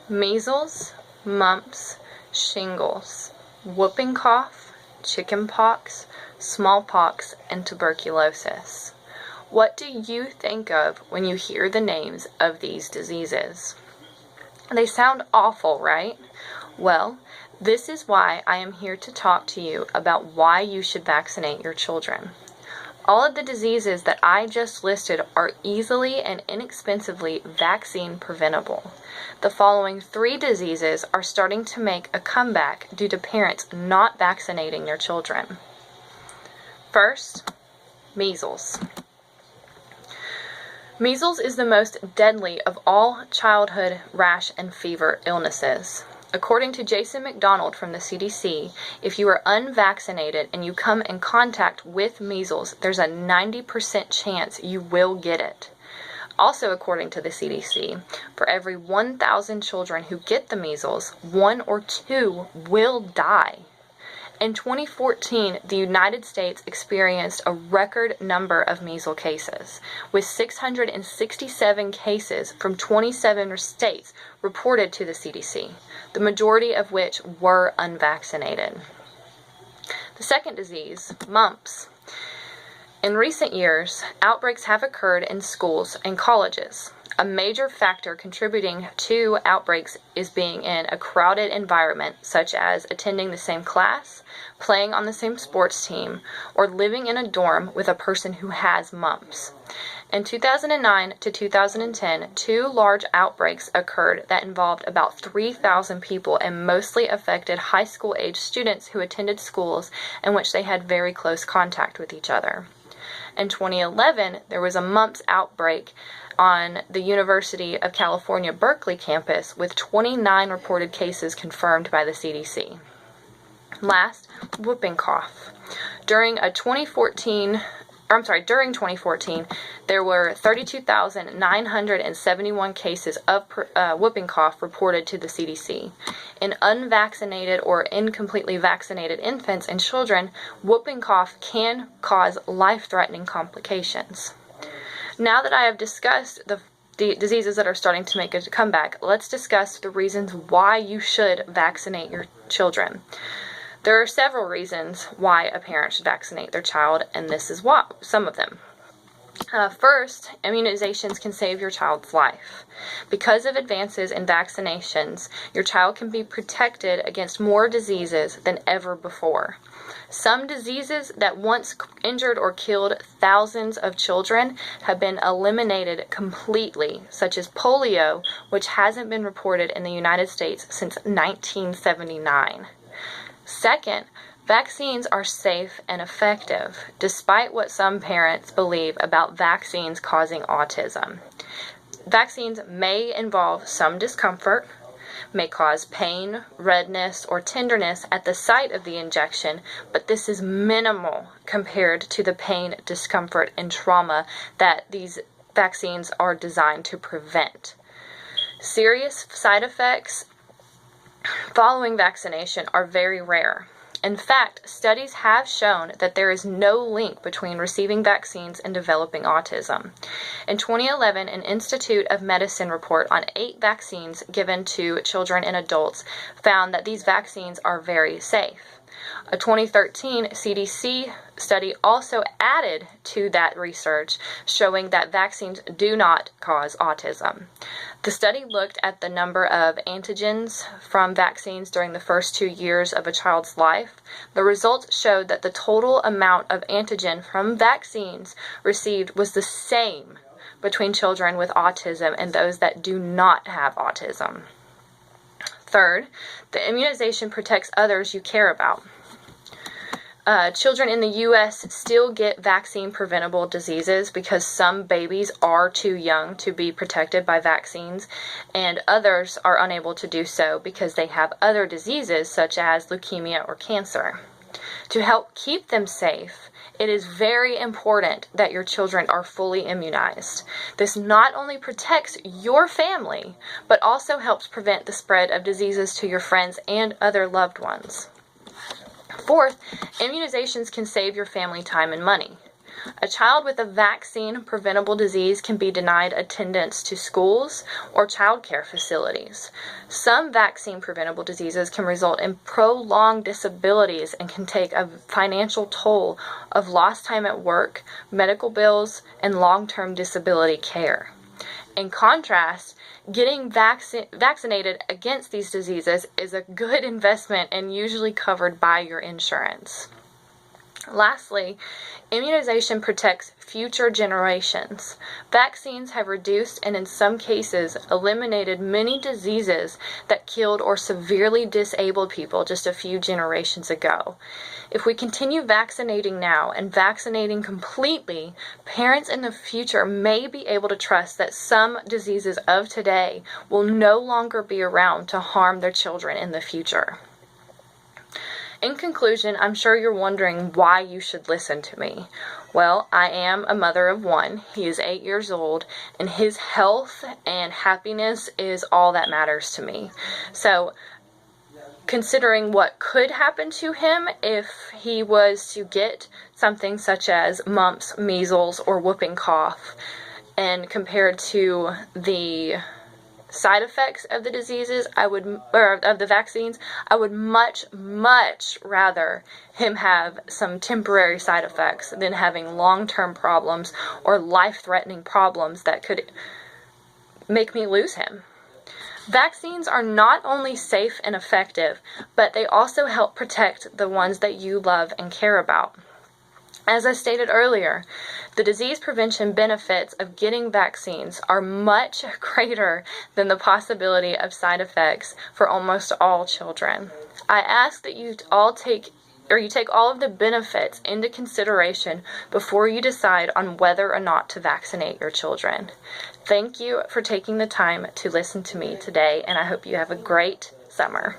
measles, mumps, shingles, whooping cough, chickenpox, smallpox, and tuberculosis. What do you think of when you hear the names of these diseases? They sound awful, right? Well, this is why I am here to talk to you about why you should vaccinate your children. All of the diseases that I just listed are easily and inexpensively vaccine preventable. The following 3 diseases are starting to make a comeback due to parents not vaccinating their children. First, measles. Measles is the most deadly of all childhood rash and fever illnesses. According to Jason McDonald from the CDC, if you are unvaccinated and you come in contact with measles, there's a 90% chance you will get it. Also, according to the CDC, for every 1,000 children who get the measles, 1 or 2 will die. In 2014, the United States experienced a record number of measles cases, with 667 cases from 27 states reported to the CDC, the majority of which were unvaccinated. The second disease, mumps. In recent years, outbreaks have occurred in schools and colleges. A major factor contributing to outbreaks is being in a crowded environment, such as attending the same class, playing on the same sports team, or living in a dorm with a person who has mumps. In 2009 to 2010, 2 large outbreaks occurred that involved about 3,000 people and mostly affected high school-age students who attended schools in which they had very close contact with each other. In 2011, there was a mumps outbreak on the University of California, Berkeley campus, with 29 reported cases confirmed by the CDC. Last, whooping cough. During 2014, there were 32,971 cases of whooping cough reported to the CDC. In unvaccinated or incompletely vaccinated infants and children, whooping cough can cause life-threatening complications. Now that I have discussed the diseases that are starting to make a comeback, let's discuss the reasons why you should vaccinate your children. There are several reasons why a parent should vaccinate their child, and this is some of them. First, immunizations can save your child's life. Because of advances in vaccinations, your child can be protected against more diseases than ever before. Some diseases that once injured or killed thousands of children have been eliminated completely, such as polio, which hasn't been reported in the United States since 1979. Second, vaccines are safe and effective, despite what some parents believe about vaccines causing autism. Vaccines may involve some discomfort, may cause pain, redness, or tenderness at the site of the injection, but this is minimal compared to the pain, discomfort, and trauma that these vaccines are designed to prevent. Serious side effects following vaccination are very rare. In fact, studies have shown that there is no link between receiving vaccines and developing autism. In 2011, an Institute of Medicine report on 8 vaccines given to children and adults found that these vaccines are very safe. A 2013 CDC study also added to that research, showing that vaccines do not cause autism. The study looked at the number of antigens from vaccines during the first 2 years of a child's life. The results showed that the total amount of antigen from vaccines received was the same between children with autism and those that do not have autism. Third, the immunization protects others you care about. Children in the U.S. still get vaccine-preventable diseases because some babies are too young to be protected by vaccines, and others are unable to do so because they have other diseases such as leukemia or cancer. To help keep them safe, it is very important that your children are fully immunized. This not only protects your family, but also helps prevent the spread of diseases to your friends and other loved ones. Fourth, immunizations can save your family time and money. A child with a vaccine-preventable disease can be denied attendance to schools or child care facilities. Some vaccine-preventable diseases can result in prolonged disabilities and can take a financial toll of lost time at work, medical bills, and long-term disability care. In contrast, getting vaccinated against these diseases is a good investment and usually covered by your insurance. Lastly, immunization protects future generations. Vaccines have reduced and in some cases eliminated many diseases that killed or severely disabled people just a few generations ago. If we continue vaccinating now and vaccinating completely, parents in the future may be able to trust that some diseases of today will no longer be around to harm their children in the future. In conclusion, I'm sure you're wondering why you should listen to me. Well, I am a mother of one. He is 8 years old, and his health and happiness is all that matters to me. So, considering what could happen to him if he was to get something such as mumps, measles, or whooping cough, and compared to the side effects of the diseases, of the vaccines, I would much rather him have some temporary side effects than having long-term problems or life-threatening problems that could make me lose him. Vaccines are not only safe and effective, but they also help protect the ones that you love and care about. As I stated earlier, the disease prevention benefits of getting vaccines are much greater than the possibility of side effects for almost all children. I ask that you take all of the benefits into consideration before you decide on whether or not to vaccinate your children. Thank you for taking the time to listen to me today, and I hope you have a great summer.